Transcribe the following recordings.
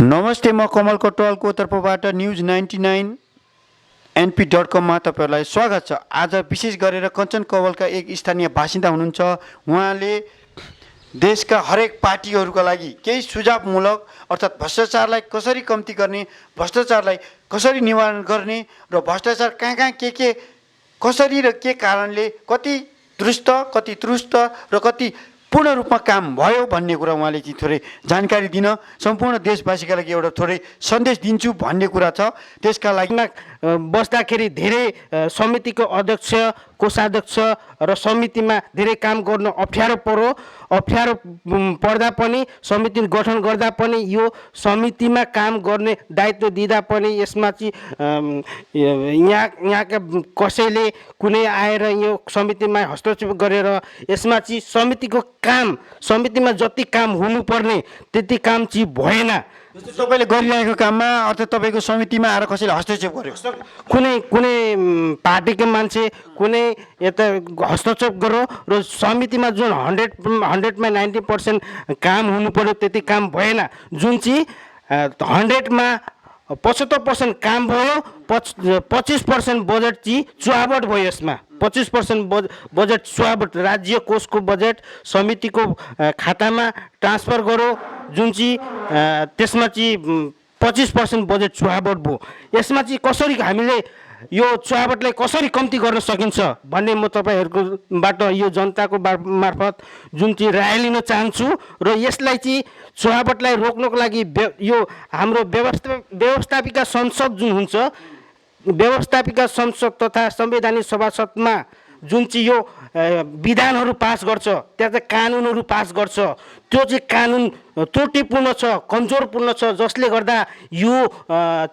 नमस्ते, म कमल कटवालको तर्फबाट न्युज 99 np.com मा तपाईहरुलाई स्वागत छ। आज विशेष गरेर कञ्चन कवलका एक स्थानीय बासिन्दा हुनुहुन्छ। उहाँले देशका हरेक पार्टीहरूका लागि केही सुझावमूलक अर्थात् भ्रष्टाचारलाई कसरी कम्ती गर्ने, भ्रष्टाचारलाई कसरी निवारण गर्ने र भ्रष्टाचार कहाँ के कसरी र के कारणले कति दुष्ट, कति त्रुष्ट र कति पूर्ण रूपमा काम भयो भन्ने कुरा उहाँले चाहिँ थोरै जानकारी दिन सम्पूर्ण देशवासीका लागि एउटा थोरै सन्देश दिन्छु भन्ने कुरा छ। त्यसका लागि बस्दाखेरि धेरै समितिको अध्यक्ष, कोषाध्यक्ष र समितिमा धेरै काम गर्न अप्ठ्यारो पर्दा पनि समिति गठन गर्दा पनि यो समितिमा काम गर्ने दायित्व दिँदा पनि यसमा चाहिँ यहाँका कसैले कुनै आएर यो समितिमा हस्तक्षेप गरेर यसमा चाहिँ समितिमा जति काम हुनुपर्ने त्यति काम चाहिँ भएन। तपाईँले गरिरहेको काममा अर्थात् तपाईँको समितिमा आएर कसैले हस्तक्षेप गर्यो, कुनै पार्टीको मान्छे कुनै यता हस्तक्षेप गर्यो र समितिमा जुन 100मा 90% काम हुनु पर्यो त्यति काम भएन। जुन चाहिँ 100मा 75% काम भयो, 25% बजेट चाहिँ चुहावट भयो। यसमा 25% बजेट चुहावट, राज्य कोषको बजेट समितिको खातामा ट्रान्सफर गर्यो, जुन चाहिँ त्यसमा चाहिँ 25% बजेट चुहावट भयो। यसमा चाहिँ कसरी हामीले यो चुहावटलाई कसरी कम्ती गर्न सकिन्छ भन्ने म तपाईहरुकोबाट यो जनताको मार्फत जुन चाहिँ राय लिन चाहन्छु र यसलाई चाहिँ चुहावटलाई रोक्नको लागि यो हाम्रो व्यवस्थापिका संसद जुन हुन्छ, व्यवस्थापिका संसद तथा संवैधानिक सभासदमा जुन चाहिँ यो विधानहरू पास गर्छ, त्यहाँ चाहिँ कानुनहरू पास गर्छ, त्यो चाहिँ कानुन त्रुटिपूर्ण छ, कमजोरपूर्ण छ, जसले गर्दा यो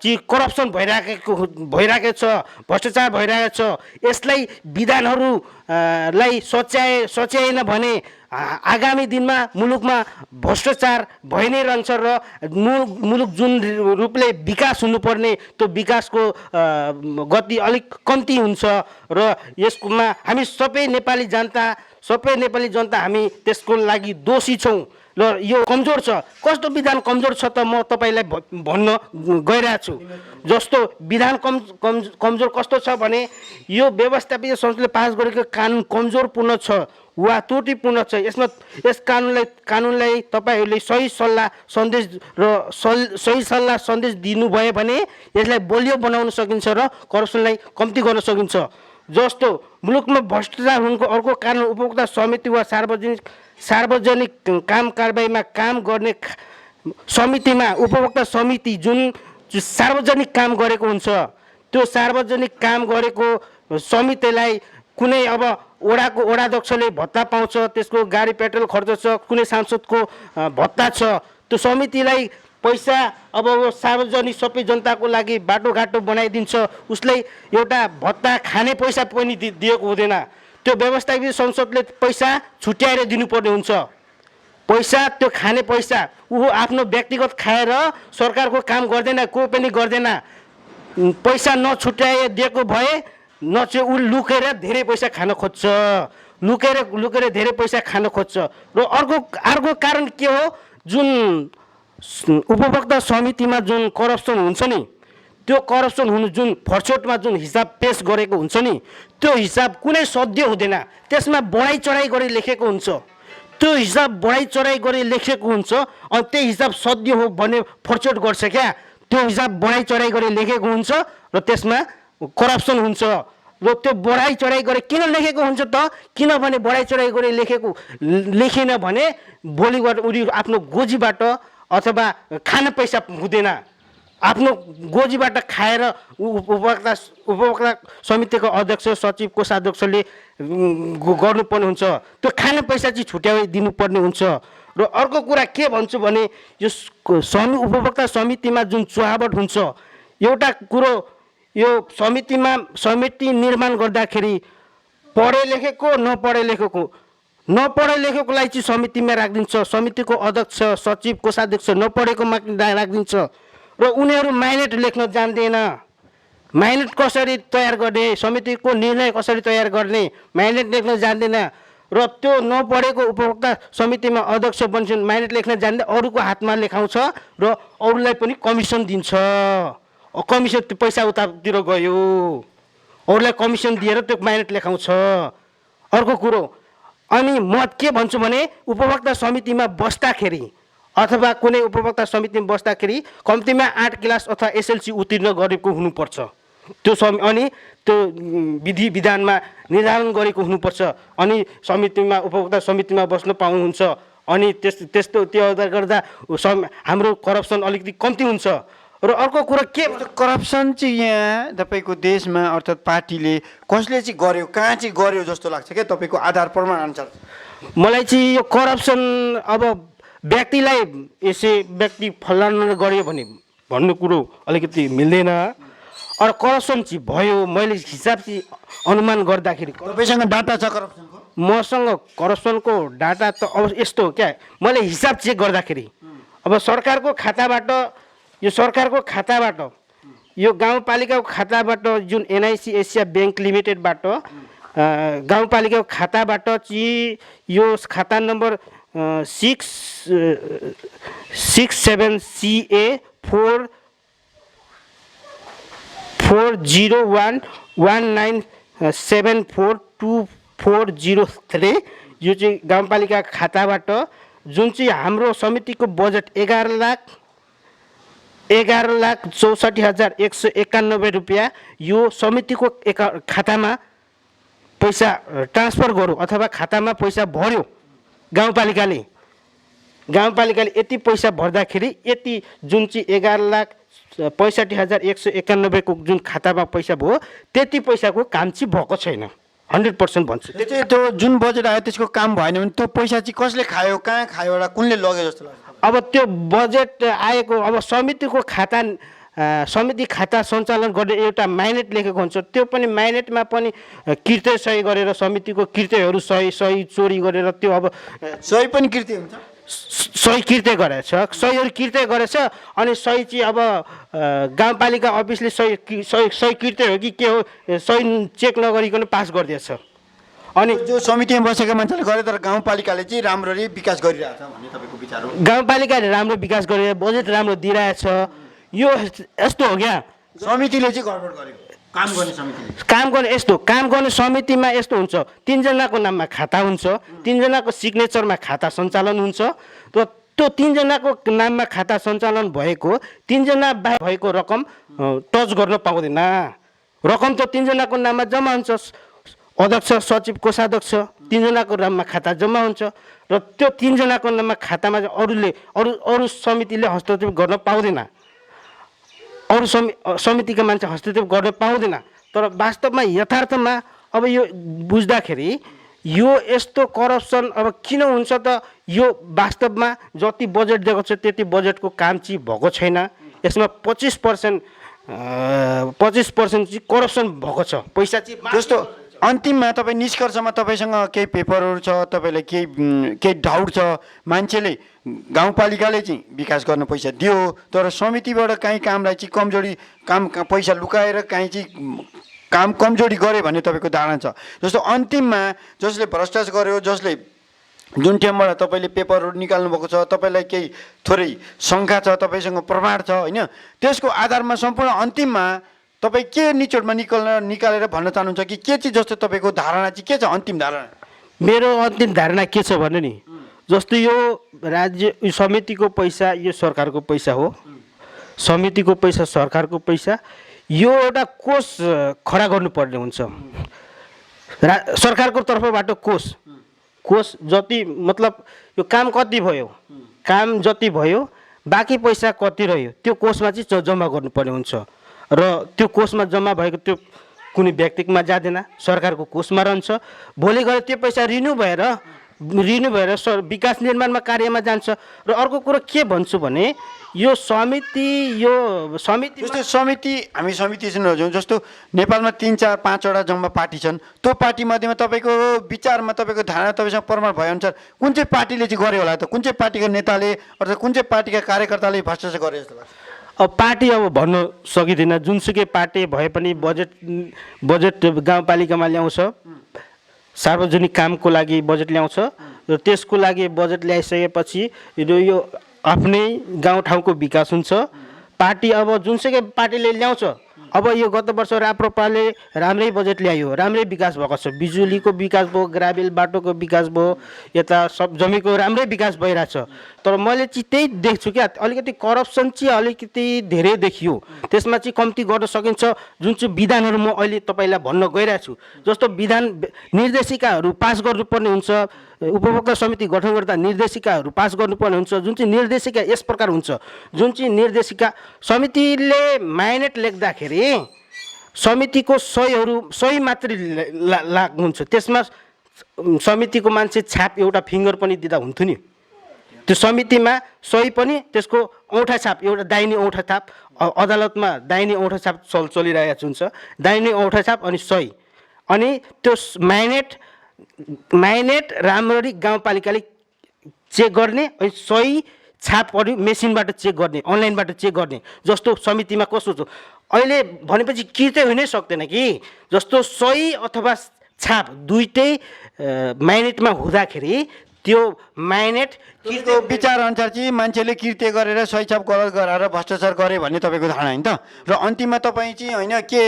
चाहिँ करप्सन भइरहेको छ, भ्रष्टाचार भइरहेको छ। यसलाई विधानहरूलाई सच्याएन भने आगामी दिनमा मुलुकमा भ्रष्टाचार भइ नै रहन्छ र मुलुक जुन रूपले विकास हुनुपर्ने त्यो विकासको गति अलिक कम्ती हुन्छ र यसमा हामी सबै नेपाली जनता हामी त्यसको लागि दोषी छौँ र यो कमजोर छ। कस्तो विधान कमजोर छ त म तपाईँलाई भन्न गइरहेको छु। जस्तो विधान कमजोर कस्तो छ भने यो व्यवस्थापित संसदले पास गरेको कानुन कमजोरपूर्ण छ वा त्रुटिपूर्ण छ। यस कानुनलाई तपाईहरूले सही सल्लाह सन्देश दिनुभयो भने यसलाई बलियो बनाउन सकिन्छ र करप्सनलाई कम्ती गर्न सकिन्छ। जस्तो मुलुकमा भ्रष्टाचार हुनुको अर्को कारण उपभोक्ता समिति वा सार्वजनिक काम कारबाहीमा काम गर्ने समितिमा उपभोक्ता समिति जुन सार्वजनिक काम गरेको हुन्छ, त्यो सार्वजनिक काम गरेको समितिलाई कुनै अब वडाध्यक्षले भत्ता पाउँछ, त्यसको गाडी पेट्रोल खर्च छ, कुनै सांसदको भत्ता छ, त्यो समितिलाई पैसा अब सार्वजनिक सबै जनताको लागि बाटोघाटो बनाइदिन्छ, उसलाई एउटा भत्ता खाने पैसा पनि दिएको हुँदैन। त्यो व्यवस्थापित संसदले पैसा छुट्याएर दिनुपर्ने हुन्छ। पैसा त्यो खाने पैसा ऊ आफ्नो व्यक्तिगत खाएर सरकारको काम गर्दैन, कोही पनि गर्दैन। पैसा नछुट्याए दिएको भए नचे ऊ लुकेर धेरै पैसा खान खोज्छ, लुकेर धेरै पैसा खान खोज्छ। र अर्को कारण के हो, जुन उपभोक्ता समितिमा जुन करप्सन हुन्छ नि, त्यो करप्सन हुनु जुन फर्चोटमा जुन हिसाब पेश गरेको हुन्छ नि, त्यो हिसाब कुनै सत्य हुँदैन। त्यसमा बढाइ चढाइ गरी लेखेको हुन्छ, त्यो हिसाब बढाइ चढाइ गरी लेखेको हुन्छ। अनि त्यो हिसाब सत्य हो भने फर्चोट गर्छ क्या, त्यो हिसाब बढाइ चढाइ गरी लेखेको हुन्छ र त्यसमा करप्सन हुन्छ। र त्यो बढाइ चढाइ गरी किन लेखेको हुन्छ त? किनभने बढाइ चढाइ गरी लेखेन भने भोलिबाट उनी आफ्नो गोजीबाट अथवा खान पैसा हुँदैन, आफ्नो गोजीबाट खाएर उपभोक्ता समितिको अध्यक्ष, सचिव, कोषाध्यक्षले गर्नुपर्ने हुन्छ। त्यो खाने पैसा चाहिँ छुट्याइदिनु पर्ने हुन्छ। र अर्को कुरा के भन्छु भने यो उपभोक्ता समितिमा जुन चुहावट हुन्छ, एउटा कुरो यो समिति निर्माण गर्दाखेरि पढे लेखेको नपढे लेखेकोलाई चाहिँ समितिमा राखिदिन्छ, समितिको अध्यक्ष, सचिव, कोषाध्यक्ष नपढेकोमा राखिदिन्छ र उनीहरू माइनेट लेख्न जान्दैन। माइनेट कसरी तयार गर्ने, समितिको निर्णय कसरी तयार गर्ने माइनेट लेख्न जान्दैन र त्यो नपढेको उपभोक्ता समितिमा अध्यक्ष बन्छन्, माइनेट लेख्न जान्दै अरूको हातमा लेखाउँछ र अरूलाई पनि कमिसन दिन्छ। कमिसन त्यो पैसा उतातिर गयो, अरूलाई कमिसन दिएर त्यो माइनेट लेखाउँछ। अर्को कुरो, अनि म के भन्छु भने उपभोक्ता समितिमा बस्दाखेरि अथवा कुनै उपभोक्ता समितिमा बस्दाखेरि कम्तीमा 8 क्लास अथवा एसएलसी उत्तीर्ण गरेको हुनुपर्छ। त्यो अनि त्यो विधि विधानमा निर्धारण गरेको हुनुपर्छ, अनि समितिमा उपभोक्ता समितिमा बस्न पाउनुहुन्छ। अनि त्यस्तो त्यो गर्दा हाम्रो करप्सन अलिकति कम्ती हुन्छ। र अर्को कुरो के करप्सन चाहिँ यहाँ तपाईँको देशमा अर्थात् पार्टीले कसले चाहिँ गर्यो, कहाँ चाहिँ गर्यो जस्तो लाग्छ क्या तपाईँको आधार प्रमाण अनुसार? मलाई चाहिँ यो करप्सन अब व्यक्तिलाई यसै व्यक्ति फलाना गर्यो भने भन्ने कुरो अलिकति मिल्दैन। अरू करप्सन चाहिँ भयो, मैले हिसाब चाहिँ अनुमान गर्दाखेरि तपाईँसँग डाटा छ करप्सनको? मसँग करप्सनको डाटा त अब यस्तो हो क्या, मैले हिसाब चेक गर्दाखेरि अब सरकारको खाताबाट यो गाउँपालिकाको खाताबाट जुन एनआइसी एसिया ब्याङ्क लिमिटेडबाट गाउँपालिकाको खाताबाट चाहिँ यो खाता नम्बर 67CA 40119742403 यो चाहिँ गाउँपालिका खाताबाट जुन चाहिँ हाम्रो समितिको बजेट 11,64,191 रुपियाँ यो समितिको खातामा पैसा ट्रान्सफर गरौँ अथवा खातामा पैसा भर्यो गाउँपालिकाले यति पैसा भर्दाखेरि यति जुन चाहिँ 11,65,191 को जुन खातामा पैसा भयो त्यति पैसाको काम चाहिँ भएको छैन। 100% भन्छु। त्यो जुन बजेट आयो त्यसको काम भएन भने त्यो पैसा चाहिँ कसले खायो, कहाँ खायो, एउटा कुनले लग्यो जस्तो लाग्छ? अब त्यो बजेट आएको अब समितिको समिति खाता सञ्चालन गर्ने एउटा माइनेट लेखेको हुन्छ, त्यो पनि माइनेटमा पनि कृत्य सही गरेर समितिको कृत्यहरू सही चोरी गरेर त्यो अब सही पनि कृत्य हुन्छ, सही कृत्य गरेछ, सहीहरू कृत्य गरेछ। अनि सही चाहिँ अब गाउँपालिका अफिसले सही कृत्य हो कि के हो सही चेक नगरिकन पास गरिदिएछ। अनि जो समितिमा बसेका मान्छेले गरे तर गाउँपालिकाले चाहिँ राम्ररी विकास गरिरहेछ भन्ने तपाईँको विचार हो? गाउँपालिकाले राम्रो विकास गरेर बजेट राम्रो दिइरहेछ, यो यस्तो हो क्या। समितिले चाहिँ गडबड गरेको, काम गर्ने समितिले काम गर्ने समितिमा यस्तो हुन्छ, 3 जनाको नाममा खाता हुन्छ, 3 जनाको सिग्नेचरमा खाता सञ्चालन हुन्छ र त्यो 3 जनाको नाममा खाता सञ्चालन भएको 3 जना बाहेक भएको रकम टच गर्न पाउँदैन। रकम त 3 जनाको नाममा जम्मा हुन्छ, अध्यक्ष सचिव कोषाध्यक्ष 3 जनाको नाममा खाता जम्मा हुन्छ र त्यो 3 जनाको नाममा खातामा अरू समितिले हस्तक्षेप गर्न पाउँदैन, अरू समितिका मान्छे हस्तक्षेप गर्न पाउँदैन। तर वास्तवमा यथार्थमा अब यो बुझ्दाखेरि यो यस्तो करप्सन अब किन हुन्छ त? यो वास्तवमा जति बजेट दिएको छ त्यति बजेटको काम चाहिँ भएको छैन। यसमा 25% चाहिँ करप्सन भएको छ, पैसा चाहिँ जस्तो अन्तिममा तपाईँ निष्कर्षमा तपाईँसँग केही पेपरहरू छ, तपाईँलाई केही डाउट छ, मान्छेले गाउँपालिकाले चाहिँ विकास गर्न पैसा दियो तर समितिबाट काहीँ कामलाई चाहिँ कमजोरी पैसा लुकाएर काहीँ चाहिँ काम कमजोरी गऱ्यो भन्ने तपाईँको धारणा छ। जस्तो अन्तिममा जसले भ्रष्टाचार गर्यो, जसले जुन टाइमबाट तपाईँले पेपरहरू निकाल्नु भएको छ, तपाईँलाई केही थोरै शङ्का छ, तपाईँसँग प्रमाण छ होइन, त्यसको आधारमा सम्पूर्ण अन्तिममा तपाईँ के निचोडमा निकालेर भन्न चाहनुहुन्छ कि के चाहिँ जस्तो तपाईँको धारणा चाहिँ के छ? अन्तिम धारणा मेरो अन्तिम धारणा के छ भने नि, जस्तो यो राज्य समितिको पैसा यो सरकारको पैसा हो, समितिको पैसा सरकारको पैसा, यो एउटा कोष खडा गर्नुपर्ने हुन्छ सरकारको तर्फबाट। कोष जति मतलब यो काम कति भयो, काम जति भयो बाँकी पैसा कति रह्यो त्यो कोषमा चाहिँ जम्मा गर्नुपर्ने हुन्छ र त्यो कोषमा जम्मा भएको त्यो कुनै व्यक्तिमा जाँदैन, सरकारको कोषमा रहन्छ। भोलि गएर त्यो पैसा रिन्यू भएर विकास निर्माणमा कार्यमा जान्छ। र अर्को कुरो के भन्छु भने यो समिति जस्तो हामी समिति चाहिँ जस्तो नेपालमा 3, 4, 5वटा जम्मा पार्टी छन्, त्यो पार्टी मध्येमा तपाईँको विचारमा तपाईँको धारणा तपाईँसँग प्रमाण भएअनुसार कुन चाहिँ पार्टीले चाहिँ गर्यो होला त? कुन चाहिँ पार्टीका नेताले अथवा कुन चाहिँ पार्टीका कार्यकर्ताले भ्रष्टाचार गरे जस्तो लाग्छ? अब पार्टी अब भन्न सकिँदैन, जुनसुकै पार्टी भए पनि बजेट गाउँपालिकामा ल्याउँछ, सार्वजनिक कामको लागि बजेट ल्याउँछ र त्यसको लागि बजेट ल्याइसकेपछि यो आफ्नै गाउँठाउँको विकास हुन्छ। पार्टी अब जुनसुकै पार्टीले ल्याउँछ, अब यो गत वर्ष राप्रपाले राम्रै बजेट ल्यायो, राम्रै विकास भएको छ, बिजुलीको विकास भयो, ग्राभेल बाटोको विकास भयो, यता सब जमीको राम्रै विकास भइरहेछ। तर मैले चाहिँ त्यही देख्छु क्या, अलिकति करप्सन चाहिँ अलिकति धेरै देखियो, त्यसमा चाहिँ कम्ती गर्न सकिन्छ। जुन चाहिँ विधानहरू म अहिले तपाईँलाई भन्न गइरहेको छु, जस्तो विधान निर्देशिकाहरू पास गर्नुपर्ने हुन्छ, उपभोक्ता समिति गठन गर्दा निर्देशिकाहरू पास गर्नुपर्ने हुन्छ, जुन चाहिँ निर्देशिका यस प्रकार हुन्छ, जुन चाहिँ निर्देशिका समितिले माइनेट लेख्दाखेरि समितिको सही मात्रै हुन्छ, त्यसमा समितिको मान्छे छाप एउटा फिङ्गर पनि दिँदा हुन्थ्यो नि। त्यो समितिमा सही पनि, त्यसको औँठा छाप एउटा दाहिने औँठा छाप, अदालतमा दाहिने औँठा छाप चलिरहेको हुन्छ, दाहिने औँठा छाप अनि सही, अनि त्यो माइनेट राम्ररी गाउँपालिकाले चेक गर्ने, अनि सही छापहरू मेसिनबाट चेक गर्ने, अनलाइनबाट चेक गर्ने। जस्तो समितिमा कस्तो छ अहिले भनेपछि किर्तै हुनै सक्दैन कि, जस्तो सही अथवा छाप दुइटै माइनेटमा हुँदाखेरि त्यो माइनेट किर्ते विचार अनुसार चाहिँ मान्छेले किर्ते गरेर सही छाप गलत गराएर भ्रष्टाचार गरे भन्ने तपाईँको धारणा होइन त? र अन्तिममा तपाईँ चाहिँ होइन के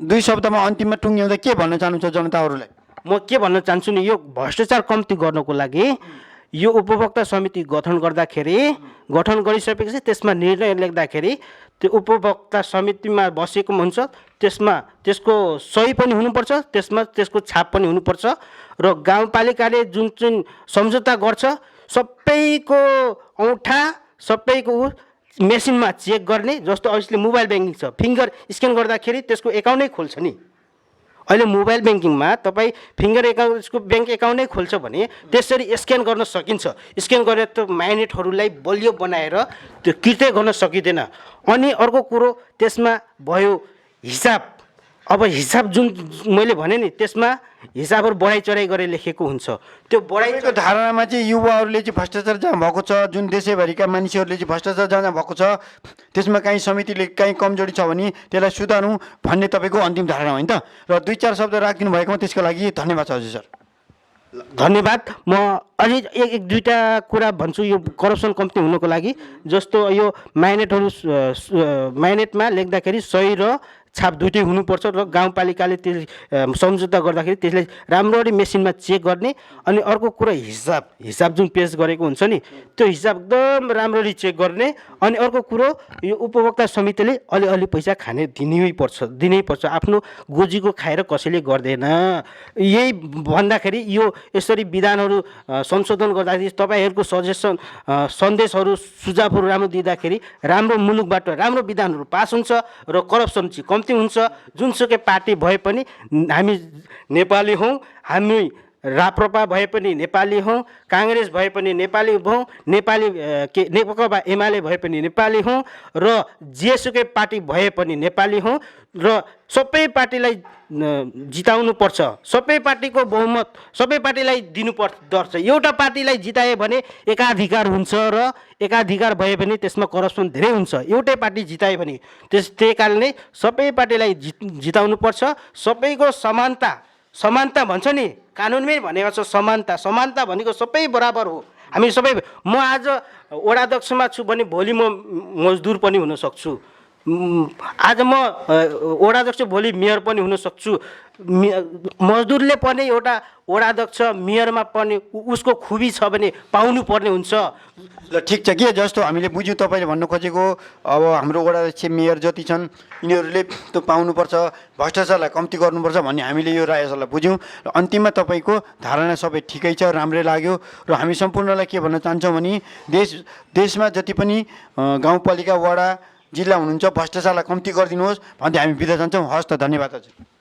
दुई शब्दमा अन्तिममा टुङ्ग्याउँदा के भन्न चाहनुहुन्छ जनताहरूलाई? म के भन्न चाहन्छु नि, यो भ्रष्टाचार कम्ती गर्नको लागि यो उपभोक्ता समिति गठन गरिसकेपछि त्यसमा निर्णय लेख्दाखेरि त्यो उपभोक्ता समितिमा बसेको हुन्छ, त्यसमा त्यसको सही पनि हुनुपर्छ, त्यसमा त्यसको छाप पनि हुनुपर्छ, र गाउँपालिकाले जुन चाहिँ सम्झौता गर्छ सबैको औँठा सबैको मेसिनमा चेक गर्ने। जस्तो अहिले मोबाइल ब्याङ्किङ छ, फिङ्गर स्क्यान गर्दाखेरि त्यसको एकाउन्टै खोल्छ नि। अहिले मोबाइल ब्याङ्किङमा तपाईँ फिङ्गर एकाउन्टको ब्याङ्क एकाउन्टै खोल्छ भने त्यसरी स्क्यान गर्न सकिन्छ। स्क्यान गरेर त्यो माइनेटहरूलाई बलियो बनाएर त्यो किर्तै गर्न सकिँदैन। अनि अर्को कुरो त्यसमा भयो हिसाब। अब हिसाब जुन मैले भने नि, त्यसमा हिसाबहरू बढाइ चढाइ गरेर लेखेको हुन्छ। त्यो बढाइको धारणामा चाहिँ युवाहरूले चाहिँ भ्रष्टाचार जहाँ भएको छ, जुन देशैभरिका मानिसहरूले चाहिँ भ्रष्टाचार जहाँ भएको छ, त्यसमा काहीँ समितिले काहीँ कमजोरी छ भने त्यसलाई सुधार्नु भन्ने तपाईँको अन्तिम धारणा होइन त? र दुई चार शब्द राखिदिनु भएकोमा त्यसको लागि धन्यवाद छ हजुर सर। धन्यवाद। म अझै एक दुईवटा कुरा भन्छु यो करप्सन कम्ती हुनको लागि। जस्तो यो माइनेटमा लेख्दाखेरि सही र छाप दुइटै हुनुपर्छ, र गाउँपालिकाले त्यो सम्झौता गर्दाखेरि त्यसलाई राम्ररी मेसिनमा चेक गर्ने। अनि अर्को कुरा हिसाब जुन पेस गरेको हुन्छ नि, त्यो हिसाब एकदम राम्ररी चेक गर्ने। अनि अर्को कुरो यो उपभोक्ता समितिले अलिअलि पैसा दिनै पर्छ, आफ्नो गोजीको खाएर कसैले गर्दैन। यही भन्दाखेरि यो यसरी विधानहरू संशोधन गर्दाखेरि तपाईँहरूको सन्देशहरू सुझावहरू राम्रो दिँदाखेरि राम्रो मुलुकबाट राम्रो विधानहरू पास हुन्छ र करप्सन चाहिँ कम्ती हुन्छ। जुनसुकै पार्टी भए पनि हामी नेपाली हौँ, हामी राप्रपा भए पनि नेपाली हौँ, काङ्ग्रेस भए पनि नेपाली हौँ, नेकपा एमाले भए पनि नेपाली हौँ, र जेसुकै पार्टी भए पनि नेपाली हौँ, र सबै पार्टीलाई जिताउनुपर्छ। सबै पार्टीको बहुमत सबै पार्टीलाई दिनुपर्छ। एउटा पार्टीलाई जितायो भने एकाधिकार हुन्छ, र एकाधिकार भए पनि त्यसमा करप्सन धेरै हुन्छ। एउटै पार्टी जितायो भने त्यही कारणले सबै पार्टीलाई जिताउनुपर्छ। सबैको समानता भन्छ नि, कानुनमै भनेको छ समानता भनेको सबै बराबर हो। हामी सबै, म आज वडाध्यक्षमा छु भने भोलि म मजदुर पनि हुन सक्छु, आज म वडाध्यक्ष भोलि मेयर पनि हुन सक्छु। मजदुरले पनि एउटा वडाध्यक्ष मेयरमा पनि उसको खुबी छ भने पाउनुपर्ने हुन्छ। ल ठिक छ के, जस्तो हामीले बुझ्यौँ तपाईँले भन्नु खोजेको, अब हाम्रो वडाध्यक्ष मेयर जति छन् यिनीहरूले त्यो पाउनुपर्छ, भ्रष्टाचारलाई कम्ती गर्नुपर्छ भन्ने हामीले यो रायसरलाई बुझ्यौँ। र अन्तिममा तपाईँको धारणा सबै ठिकै छ, राम्रै लाग्यो। र हामी सम्पूर्णलाई के भन्न चाहन्छौँ भने देशमा जति पनि गाउँपालिका वडा जिल्ला हुनुहुन्छ भ्रष्टाचारलाई कम्ती गरिदिनुहोस् भन्दै हामी बिदा जान्छौँ। हस् त, धन्यवाद हजुर।